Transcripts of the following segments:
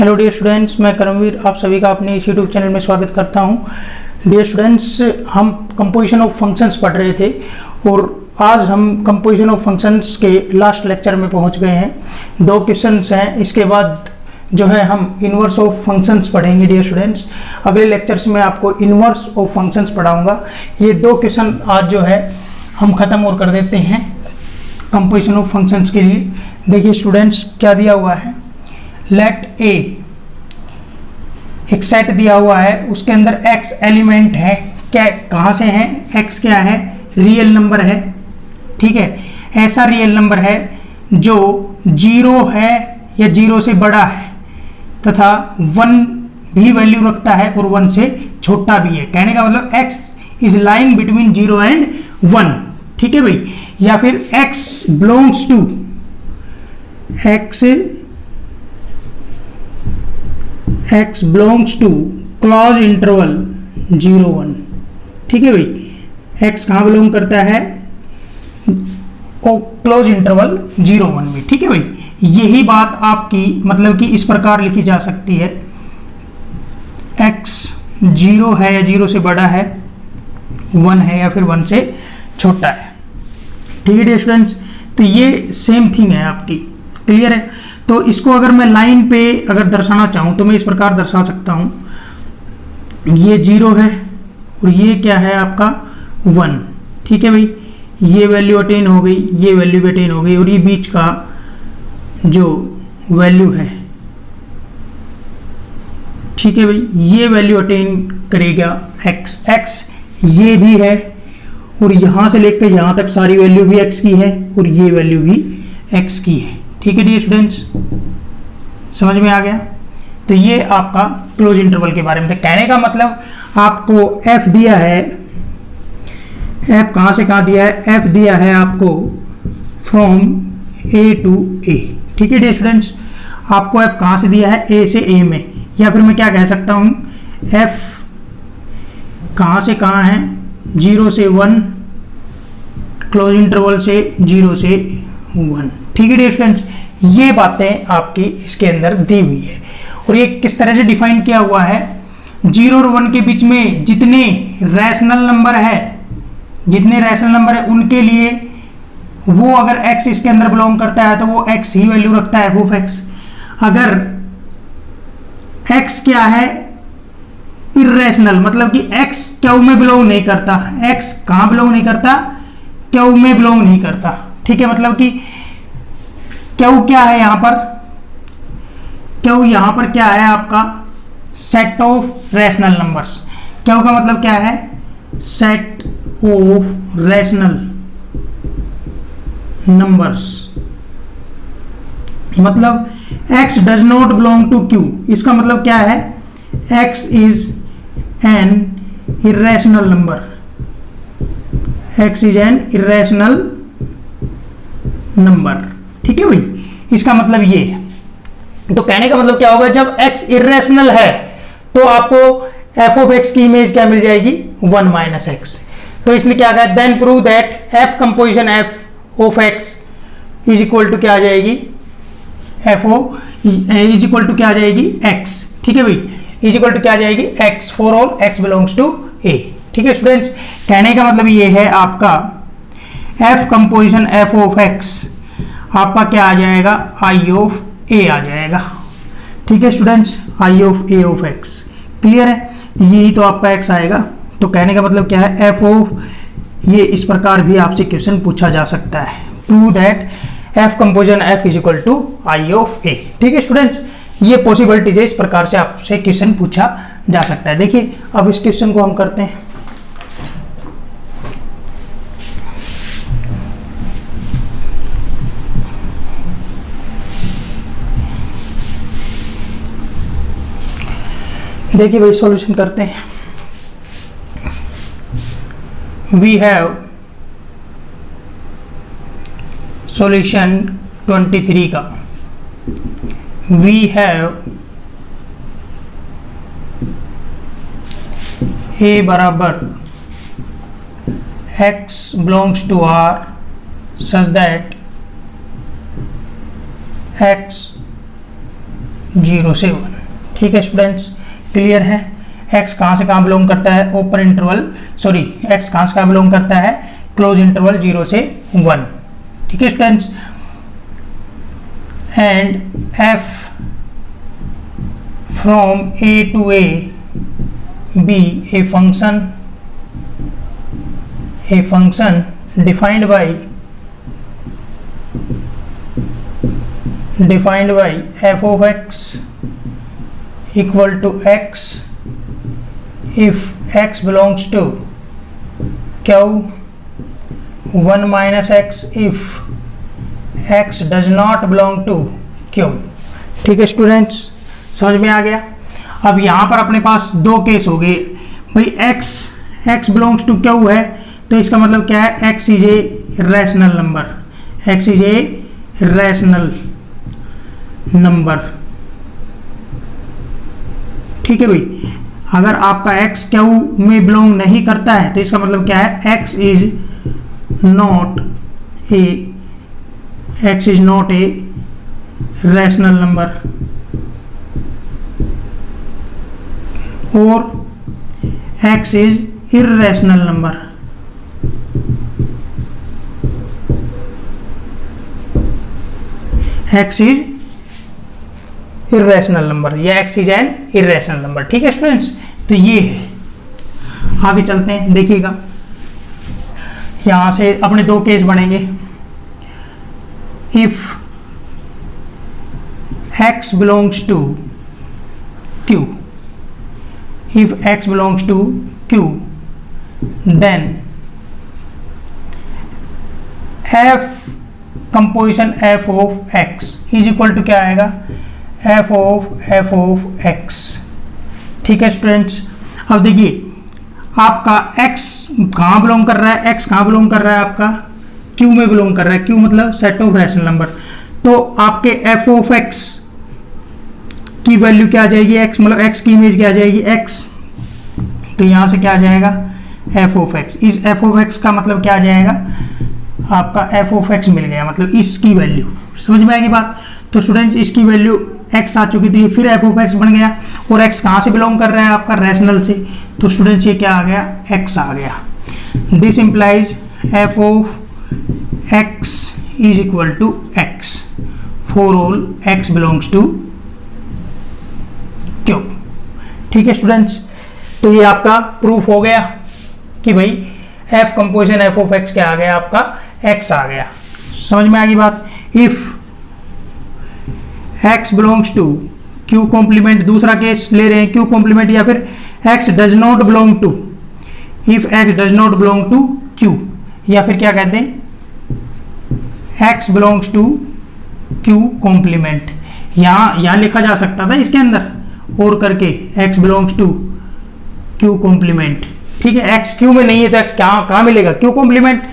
Hello dear students, मैं करमवीर आप सभी का अपने इस यूट्यूब चैनल में स्वागत करता हूं। डियर स्टूडेंट्स, हम कंपोजिशन ऑफ फंक्शंस पढ़ रहे थे और आज हम कंपोजिशन ऑफ फंक्शंस के लास्ट लेक्चर में पहुंच गए हैं। 2 क्वेश्चंस हैं, इसके बाद जो है हम इन्वर्स ऑफ फंक्शंस पढ़ेंगे। डियर स्टूडेंट्स, अगले लेक्चर्स में आपको इन्वर्स ऑफ फंक्शंस पढ़ाऊँगा। ये 2 क्वेश्चन आज जो है हम ख़त्म और कर देते हैं कंपोजिशन ऑफ फंक्शंस के लिए। देखिए स्टूडेंट्स, क्या दिया हुआ है, लेट ए एक सेट दिया हुआ है, उसके अंदर x एलिमेंट है। क्या कहाँ से है? x क्या है? रियल नंबर है। ठीक है, ऐसा रियल नंबर है जो 0 है या 0 से बड़ा है तथा 1 भी वैल्यू रखता है और 1 से छोटा भी है। कहने का मतलब x is lying between 0 and 1। ठीक है भाई, या फिर x belongs to x belongs to close interval 0-1। ठीक है भाई, x कहाँ बिलोंग करता है? क्लोज इंटरवल 0-1 में। ठीक है भाई, यही बात आपकी मतलब कि इस प्रकार लिखी जा सकती है, x 0 है या 0 से बड़ा है, 1 है या फिर 1 से छोटा है। ठीक है डियर स्टूडेंट्स, तो ये सेम थिंग है आपकी, क्लियर है। तो इसको अगर मैं लाइन पे अगर दर्शाना चाहूँ तो मैं इस प्रकार दर्शा सकता हूँ, ये 0 है और ये क्या है आपका 1। ठीक है भाई, ये वैल्यू अटेन हो गई, ये वैल्यू भी अटेन हो गई और ये बीच का जो वैल्यू है, ठीक है भाई, ये वैल्यू अटेन करेगा x ये भी है और यहाँ से लेकर यहाँ तक सारी वैल्यू भी x की है और ये वैल्यू भी x की है। ठीक है डियर स्टूडेंट्स, समझ में आ गया। तो ये आपका क्लोज इंटरवल के बारे में था। कहने का मतलब आपको f दिया है, f कहाँ से कहाँ दिया है? f दिया है आपको फ्रॉम a टू a। ठीक है डियर स्टूडेंट्स, आपको f कहाँ से दिया है? a से a में, या फिर मैं क्या कह सकता हूँ, f कहाँ से कहाँ है? 0 से 1, क्लोज इंटरवल से 0 से 1। ठीक है डियर स्टूडेंट्स, ये बातें आपकी इसके अंदर दी हुई है और ये किस तरह से डिफाइन किया हुआ है, 0 और 1 के बीच में जितने रैशनल नंबर है, जितने रैशनल नंबर है उनके लिए वो अगर x इसके अंदर बिलोंग करता है तो वो x ही वैल्यू रखता है, वो x। अगर x क्या है? इर्रेशनल, मतलब कि x क्यू में बिलोंग नहीं करता। x कहाँ बिलोंग नहीं करता? क्यू में बिलोंग नहीं करता। ठीक है, मतलब कि क्यू क्या है यहाँ पर? क्यू यहाँ पर क्या है आपका? Set of rational numbers. Q का मतलब क्या है? Set of rational numbers. मतलब x does not belong to q, इसका मतलब क्या है? x is an irrational number, x is an irrational number. ठीक है भाई, इसका मतलब ये है। तो कहने का मतलब क्या होगा, जब x इर्रेशनल है तो आपको f ऑफ x की इमेज क्या मिल जाएगी? 1 माइनस x। तो इसने क्या कहा, then prove that f composition f of x is equal to क्या आ जाएगी? f इज इक्वल टू क्या आ जाएगी? x। ठीक है भाई, इज इक्वल टू क्या आ जाएगी? x for all x belongs to a। ठीक है स्टूडेंट्स, कहने का मतलब ये है आपका f composition f of x आपका क्या आ जाएगा? i ऑफ a आ जाएगा। ठीक है students, i of a of x, clear है। यही तो आपका x आएगा। तो कहने का मतलब क्या है, f ऑफ, ये इस प्रकार भी आपसे क्वेश्चन पूछा जा सकता है, prove that f composition f is equal to i of a। ठीक है स्टूडेंट्स, ये पॉसिबिलिटीज है, इस प्रकार से आपसे क्वेश्चन पूछा जा सकता है। देखिए अब इस क्वेश्चन को हम करते हैं। देखिए भाई, सॉल्यूशन करते हैं। वी हैव सॉल्यूशन 23 का। वी हैव a बराबर x belongs to r such that x 0 से 1। ठीक है स्टूडेंट्स, क्लियर है। x कहाँ से कहाँ बिलोंग करता है, ओपन इंटरवल, सॉरी x कहाँ से कहाँ बिलोंग करता है, क्लोज इंटरवल 0 से 1। ठीक है students, and f from a to a be a function defined by f of x equal to x if x belongs to q, 1 minus x if x does not belong to q। ठीक है students, समझ में आ गया। अब यहां पर अपने पास दो केस हो गए भाई, x बिलोंग्स टू क्यू है, तो इसका मतलब क्या है, x is a rational number, x is a rational number. ठीक है भाई, अगर आपका x क्यू में बिलोंग नहीं करता है तो इसका मतलब क्या है, x is not a rational number, और x is irrational number. x is irrational number या x is an irrational number. ठीक है स्टूडेंट्स, तो ये है। आगे चलते हैं, देखिएगा यहां से अपने दो केस बनेंगे। If x belongs to q, if x belongs to q, then f composition f of x is equal to क्या आएगा, f of x। ठीक है स्टूडेंट्स, अब देखिए आपका x कहाँ बिलोंग कर रहा है, x कहाँ बिलोंग कर रहा है, आपका q में बिलोंग कर रहा है, q मतलब सेट ऑफ रैशनल नंबर। तो आपके f of x की वैल्यू क्या आ जाएगी, x मतलब x की इमेज क्या आ जाएगी, x। तो यहां से क्या आ जाएगा, f of x। इस f of x का मतलब क्या आ जाएगा, आपका f of x मिल गया, मतलब इसकी वैल्यू। समझ में आएगी बात। तो स्टूडेंट्स इसकी वैल्यू x आ चुकी थी, फिर f of x बन गया, और x कहां से बिलोंग कर रहा है, आपका रैशनल से। तो स्टूडेंट्स ये क्या आ गया, x आ गया। This implies f of x is equal to x for all x belongs to Q. ठीक है स्टूडेंट्स, तो ये आपका प्रूफ हो गया कि भाई f composition f of x क्या आ गया, आपका x आ गया। समझ में आ गई बात। If x belongs to q complement, दूसरा केस ले रहे हैं q कॉम्प्लीमेंट, या फिर x does not belong to, if x does not belong to q, या फिर क्या कहते हैं x belongs to q complement. यहां लिखा जा सकता था इसके अंदर और करके x belongs to q complement. ठीक है, x q में नहीं है तो x कहां मिलेगा, q complement.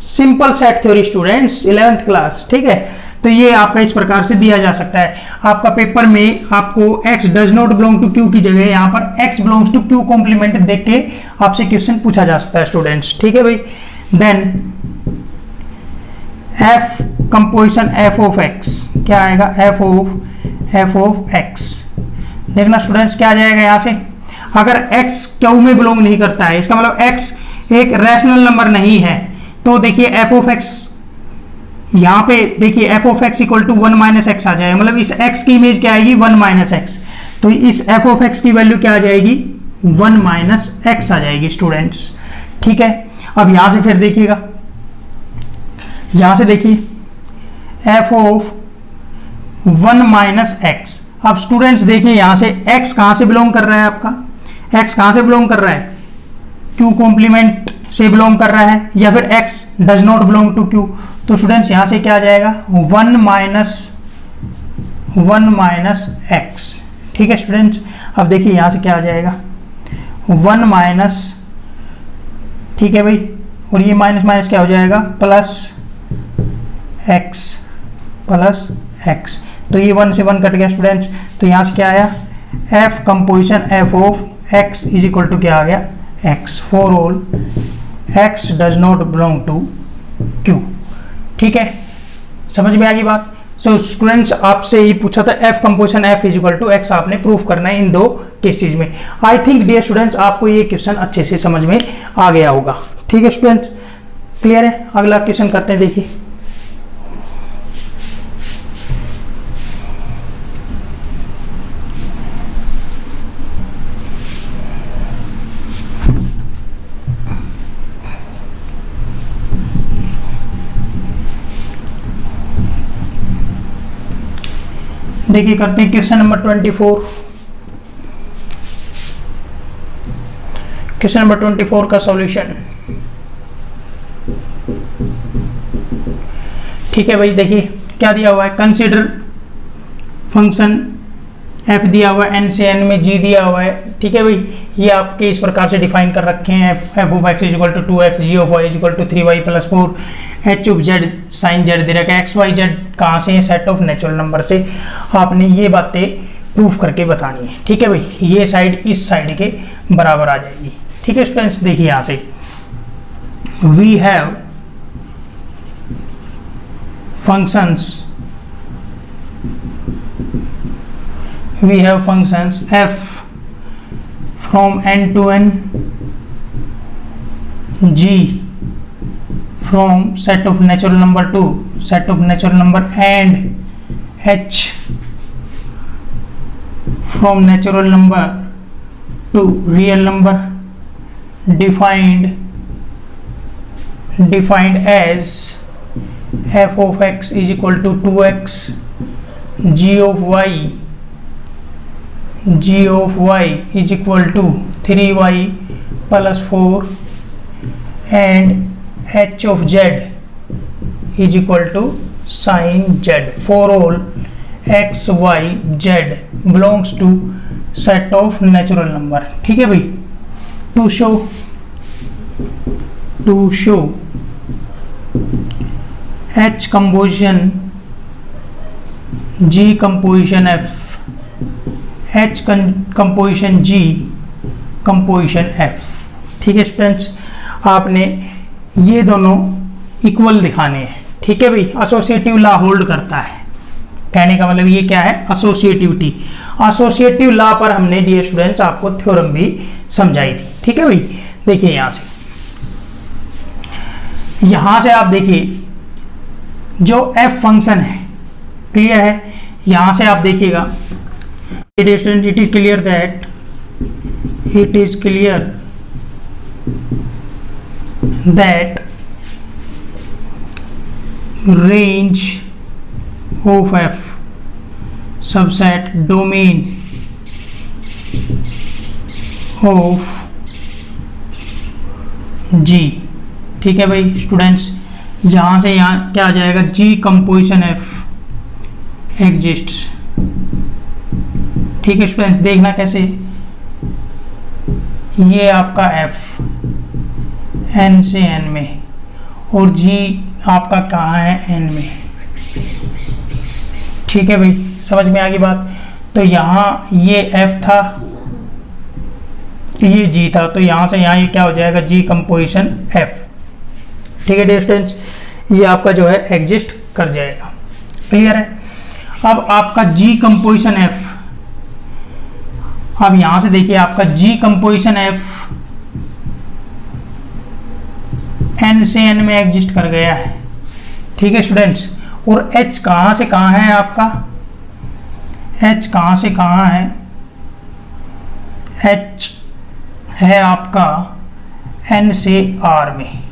Simple set theory students, 11th class. ठीक है, तो ये आपका इस प्रकार से दिया जा सकता है। आपका पेपर में आपको x does not belong to q की जगह यहाँ पर x belongs to q complement देख के आपसे क्वेश्चन पूछा जा सकता है स्टूडेंट्स। ठीक है भाई, then f composition f of x क्या आएगा, f ऑफ x। देखना स्टूडेंट्स क्या आ जाएगा यहाँ से, अगर x क्यू में बिलोंग नहीं करता है, इसका मतलब x एक रैशनल नंबर नहीं है, तो देखिए f ऑफ x यहाँ पे देखिए f of x equal to 1 minus x आ जाएगा, मतलब इस x की इमेज क्या आएगी, 1 माइनस एक्स। तो इस f ऑफ x की वैल्यू क्या आ जाएगी, 1 माइनस एक्स आ जाएगी स्टूडेंट्स। ठीक है, अब यहां से फिर देखिएगा, यहां से देखिए f ऑफ 1 माइनस एक्स। अब स्टूडेंट्स देखिए यहां से x कहां से बिलोंग कर रहा है, आपका x कहां से बिलोंग कर रहा है, q कॉम्प्लीमेंट से बिलोंग कर रहा है, या फिर x does not belong to q। तो स्टूडेंट्स यहां से क्या आ जाएगा, 1 माइनस एक्स। ठीक है स्टूडेंट्स, अब देखिए यहां से क्या आ जाएगा, 1 माइनस, ठीक है भाई, और ये माइनस माइनस क्या हो जाएगा, प्लस एक्स। तो ये 1 से 1 कट गया स्टूडेंट्स। तो यहां से क्या आया, f composition f of x is equal to क्या आ गया, x for all x does not belong to q। ठीक है, समझ में आ गई बात। सो स्टूडेंट्स आपसे ही पूछा था F composition F is equal to X, आपने प्रूफ करना है इन दो केसेस में। आई थिंक डियर स्टूडेंट्स आपको ये क्वेश्चन अच्छे से समझ में आ गया होगा। ठीक है स्टूडेंट्स, क्लियर है? अगला क्वेश्चन करते हैं, देखिए देखिए करते हैं क्वेश्चन नंबर 24। क्वेश्चन नंबर 24 का सॉल्यूशन। ठीक है भाई, देखिए क्या दिया हुआ है, कंसीडर फंक्शन f दिया हुआ है, n से n में g दिया हुआ है। ठीक है भाई, ये आपके इस प्रकार से डिफाइन कर रखे हैं, f of x is equal to 2x, g of y is equal to 3y plus 4, h of z sine z दे रखा है, x y z कहाँ से है, सेट ऑफ नेचुरल नंबर से। आपने ये बातें प्रूफ करके बतानी है। ठीक है भाई, ये साइड इस साइड के बराबर आ जाएगी। ठीक है स्टूडेंट्स, देखिए यहाँ से we have functions f from n to n, g from set of natural number to set of natural number, and h from natural number to real number, defined as f of x is equal to 2x, g of y is equal to 3y plus 4, and h of z is equal to sin z for all x y z belongs to set of natural number। ठीक है भाई, to show h composition g composition f, h composition g composition f। ठीक है students, आपने ये दोनों equal दिखाने हैं। ठीक है भाई, एसोसिएटिव लॉ होल्ड करता है, कहने का मतलब ये क्या है, एसोसिएटिविटी। एसोसिएटिव लॉ पर हमने डियर स्टूडेंट्स आपको थ्योरम भी समझाई थी। ठीक है भाई, देखिए यहां से आप देखिए जो f फंक्शन है, क्लियर है? यहां से आप देखिएगा, it is clear that range of f subset domain of g। ठीक है भाई स्टूडेंट्स, यहां से यहां क्या आ जाएगा, g कंपोजिशन f एग्जिस्ट्स। ठीक है स्टूडेंट्स, देखना कैसे, ये आपका f n से n में और g आपका कहाँ है, n में। ठीक है भाई, समझ में आ गई बात? तो यहाँ ये f था, ये g था, तो यहाँ से यहाँ ये क्या हो जाएगा, g कंपोजिशन f। ठीक है डियर स्टूडेंट्स, ये आपका जो है एग्जिस्ट कर जाएगा। क्लियर है? अब आपका g कंपोजिशन f, अब यहां से देखिए आपका g कंपोजिशन f n से n में एग्जिस्ट कर गया है। ठीक है स्टूडेंट्स, और h कहां से कहां है आपका, h कहां से कहां है, h है आपका n से r में।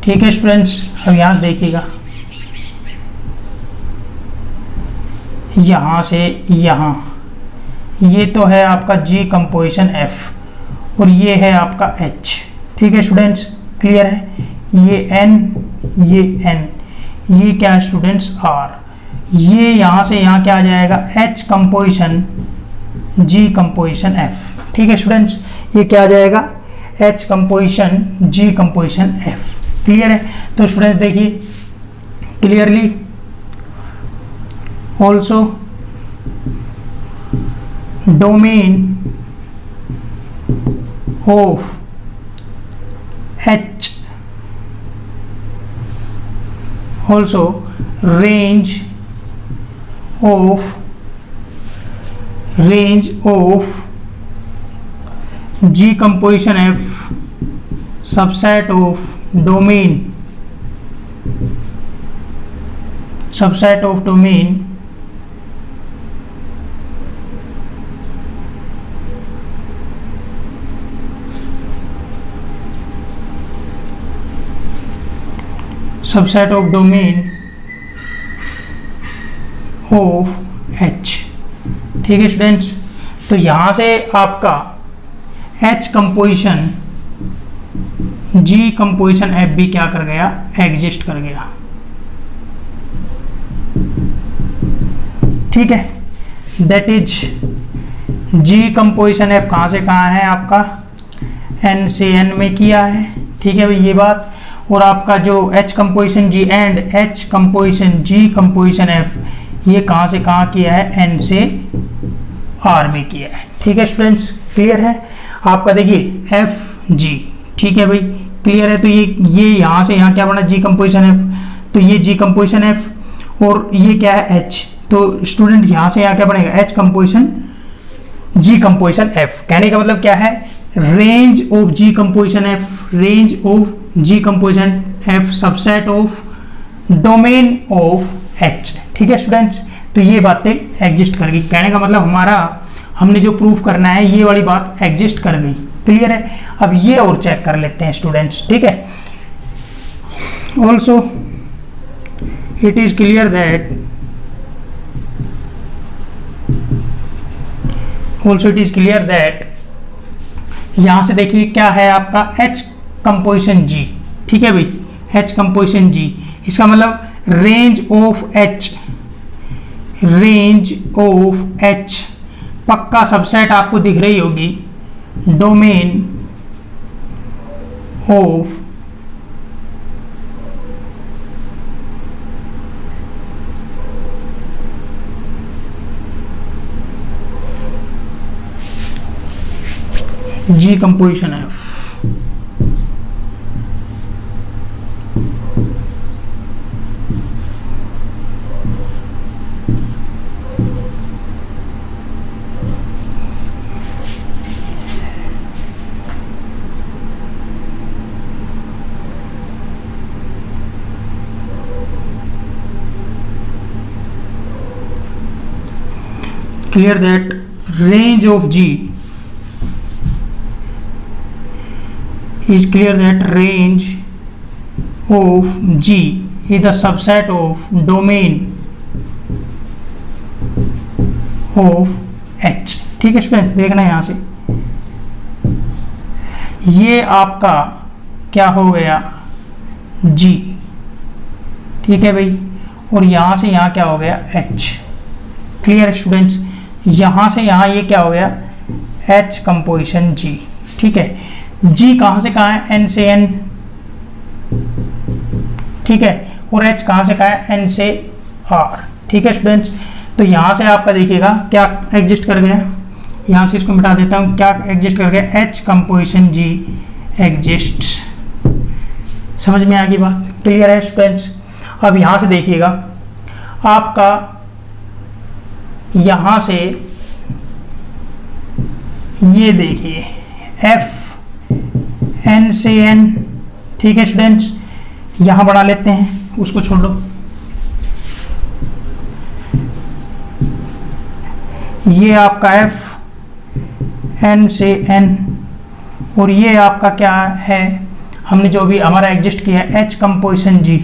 ठीक है स्टूडेंट्स, अब यहां देखिएगा, यहां से यहां ये तो है आपका g कंपोजिशन f और ये है आपका h। ठीक है स्टूडेंट्स, क्लियर है? ये n, ये n, ये क्या है स्टूडेंट्स r, ये यहां से यहां क्या आ जाएगा, h composition g composition f। ठीक है स्टूडेंट्स, ये क्या आ जाएगा, h composition g composition f। Clear है? तो स्टूडेंट्स देखिए clearly, also domain of h, also range of range of G composition F subset of domain of H। ठीक है स्टूडेंट्स, तो यहां से आपका H composition G composition F भी क्या कर गया, एग्जिस्ट कर गया। ठीक है, that is G composition F कहाँ से कहाँ है आपका, N से N में किया है। ठीक है भाई, ये बात। और आपका जो H composition G and H composition G composition F ये कहाँ से कहाँ किया है, N से R में किया है। ठीक है स्टूडेंट्स, क्लियर है आपका। देखिए एफ जी, ठीक है भाई, क्लियर है। तो ये यहाँ से यहाँ क्या बना, जी कंपोजिशन एफ, तो ये जी कंपोजिशन एफ और ये क्या है एच। तो स्टूडेंट यहाँ से यहाँ क्या बनेगा, H composition G composition F. कहने का मतलब क्या है, range of G composition F, range of G composition F subset of domain of H. ठीक है स्टूडेंट्स, तो ये बातें एग्जिस्ट कर गई। कहने का मतलब हमारा, हमने जो प्रूफ करना है ये वाली बात एग्जिस्ट कर गई। क्लियर है। अब ये और चेक कर लेते हैं स्टूडेंट्स। ठीक है, also it is clear that यहां से देखिए क्या है आपका H कंपोजिशन G। ठीक है भाई, H कंपोजिशन G, इसका मतलब रेंज ऑफ H पक्का सबसेट आपको दिख रही होगी, domain of G composition F। Clear that range of G is clear that range of G is the subset of domain of H। ठीक है स्टूडेंट, देखना यहाँ से ये आपका क्या हो गया G। ठीक है भाई, और यहाँ से यहाँ क्या हो गया H। क्लियर स्टूडेंट्स, यहाँ से यहाँ ये क्या हो गया H कंपोजिशन G। ठीक है, G कहाँ से कहाँ है, N से N। ठीक है, और H कहाँ से कहाँ है, N से R। ठीक है स्टूडेंट्स, तो यहाँ से आपका देखिएगा क्या एग्जिस्ट कर गया, यहाँ से इसको मिटा देता हूँ, क्या एग्जिस्ट कर गया, H कंपोजिशन G एग्जिस्ट। समझ में आ गई बात, क्लियर है स्टूडेंट्स। अब यहाँ से देखिएगा आपका, यहाँ से ये देखिए F N से N। ठीक है स्टूडेंट्स, यहाँ बढ़ा लेते हैं, उसको छोड़ दो। ये आपका F N से N और ये आपका क्या है, हमने जो भी हमारा एग्जिस्ट किया है H कंपोजिशन G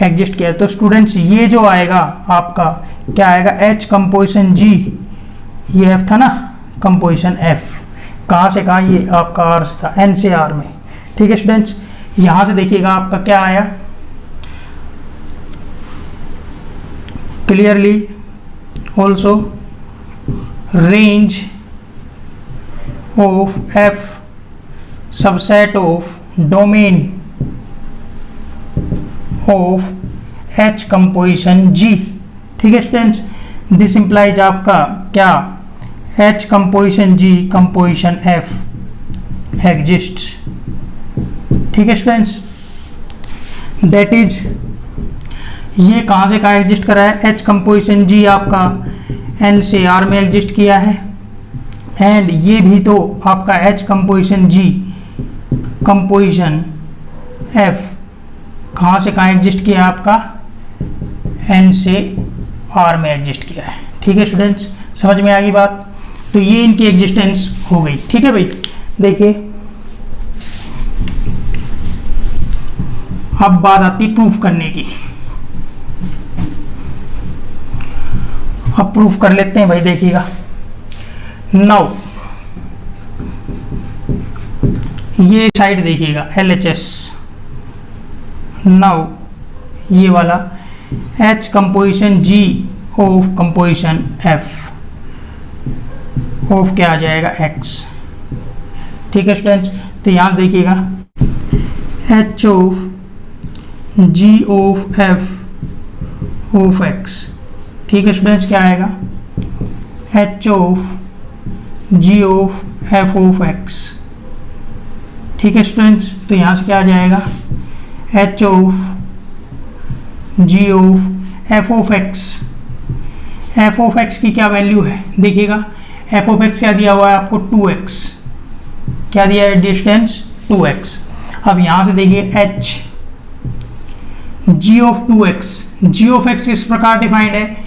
एग्जिस्ट किया है। तो स्टूडेंट्स ये जो आएगा आपका क्या आएगा, H कंपोजिशन G, ये F था ना कंपोजिशन F, कहाँ से कहाँ, ये आपका R से था, N से R में। ठीक है स्टूडेंट्स, यहाँ से देखिएगा आपका क्या आया, clearly also range of F subset of domain of H composition G। ठीक है स्टूडेंट्स, दिस इंप्लाइज आपका क्या, H composition G composition F exist. ठीक है स्टूडेंट्स, दैट इज ये कहाँ से कहाँ एग्जिस्ट करा है, H कंपोजिशन G आपका N से R में एग्जिस्ट किया है, एंड ये भी तो आपका H composition G composition F कहाँ से कहाँ एग्जिस्ट किया है, आपका N से R में एग्जिस्ट किया है। ठीक है स्टूडेंट्स, समझ में आ गई बात। तो ये इनकी एग्जिस्टेंस हो गई। ठीक है भाई, देखिए अब बात आती प्रूफ करने की। अब प्रूफ कर लेते हैं भाई, देखिएगा। नाउ ये साइड देखिएगा LHS, नाउ ये वाला H composition G of composition F of क्या आ जाएगा, X। ठीक है स्टूडेंट्स, तो यहाँ से देखिएगा H of G of F of X। ठीक है स्टूडेंट्स, क्या आएगा, H of G of F of X। ठीक है स्टूडेंट्स, तो यहाँ से क्या आ जाएगा, H of G of F of X। F of X की क्या वैल्यू है, देखिएगा F ऑफ X क्या दिया हुआ है आपको, 2x। क्या दिया है डिस्टेंस, 2x। अब यहाँ से देखिए H G of 2x, G of x इस प्रकार डिफाइंड है,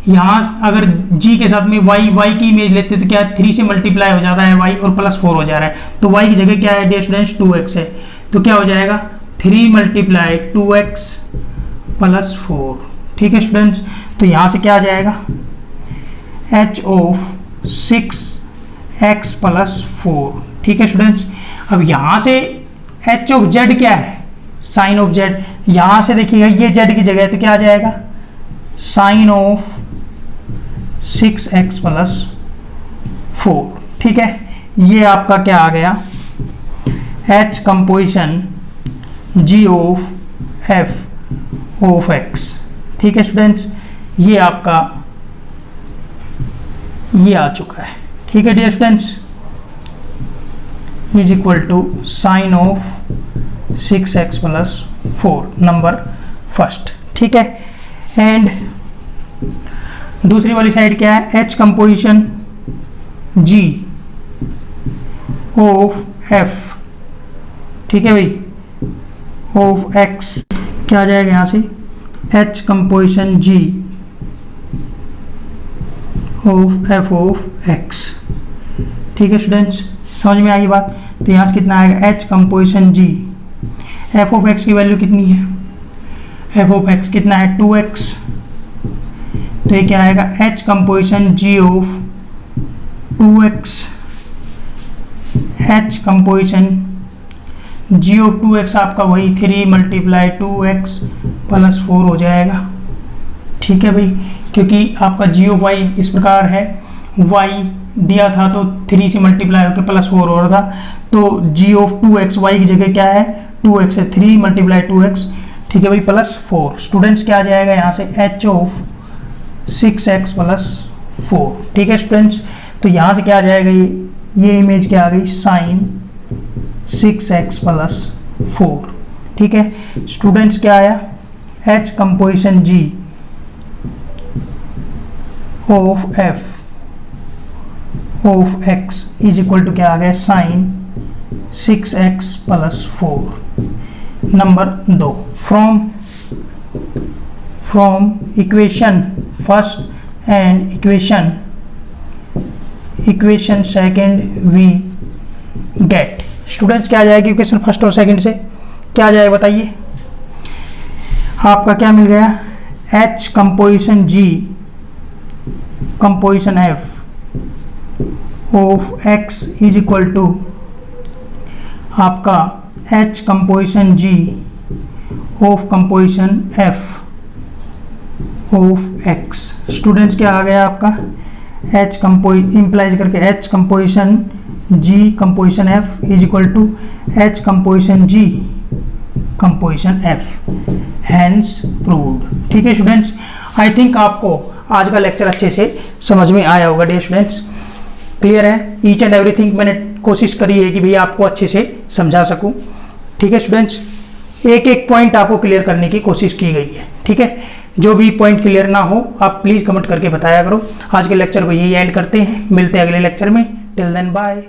यहाँ अगर G के साथ में y की इमेज लेते तो क्या 3 से मल्टीप्लाई हो जाता है y और +4 हो जा रहा है, तो y की जगह क्या है डिस्टेंस 2x है, तो क्या हो जाएगा 3 मल्टीप्लाई 2x +4। ठीक है स्टूडेंट्स, तो यहाँ से क्या आ जाएगा, H ऑफ 6x +4। ठीक है स्टूडेंट्स, अब यहाँ से H ऑफ Z क्या है, साइन ऑफ Z। यहाँ से देखिएगा ये Z की जगह है, तो क्या आ जाएगा, साइन ऑफ 6x +4। ठीक है, ये आपका क्या आ गया, H composition G of F of X। ठीक है स्टूडेंट्स, ये आपका ये आ चुका है। ठीक है dear students, is equal to sine of 6x +4 number first. ठीक है, एंड दूसरी वाली साइड क्या है, H composition G of F। ठीक है भाई, ऑफ X क्या आ जाएगा यहाँ से, H composition G of F of X। ठीक है स्टूडेंट्स, समझ में आ गई बात। तो यहाँ से कितना आएगा, H composition G, F of X की वैल्यू कितनी है, F ऑफ X कितना है 2x, तो ये क्या आएगा, H composition G of 2x, H composition G of 2x आपका वही 3 मल्टीप्लाई 2x +4 हो जाएगा। ठीक है भाई, क्योंकि आपका G ऑफ y इस प्रकार है, y दिया था तो 3 से मल्टीप्लाई होकर +4 हो रहा था, तो G ऑफ 2x y की जगह क्या है, 2x है, 3 मल्टीप्लाई 2x। ठीक है भाई, +4। स्टूडेंट्स क्या आ जाएगा यहाँ से, H ऑफ 6x +4। ठीक है स्टूडेंट्स, तो यहाँ से क्या आ जाएगा, ये इमेज क्या आ गई, साइन 6x +4। ठीक है स्टूडेंट्स, क्या आया, H composition G of F of X is equal to क्या आ गया, sine 6x +4 number 2। From equation first and equation second we get. Students क्या आ जाएगी, इक्वेशन फर्स्ट और सेकंड से क्या आ जाएगा बताइए, आपका क्या मिल गया, H composition G composition F of X is equal to आपका H composition G of composition F of X। Students क्या आ गया आपका, H कंपोज इंप्लाइज करके H composition G composition F is equal to H composition G composition F, hence proved. ठीक है students, I think आपको आज का लेक्चर अच्छे से समझ में आया होगा डियर स्टूडेंट्स। क्लियर है, ईच एंड एवरीथिंग मैंने कोशिश करी है कि भैया आपको अच्छे से समझा सकूं। ठीक है स्टूडेंट्स, एक एक पॉइंट आपको क्लियर करने की कोशिश की गई है। ठीक है, जो भी पॉइंट क्लियर ना हो आप प्लीज़ कमेंट करके बताया करो। आज के लेक्चर को यही एंड करते हैं, मिलते हैं अगले लेक्चर में। Till then bye.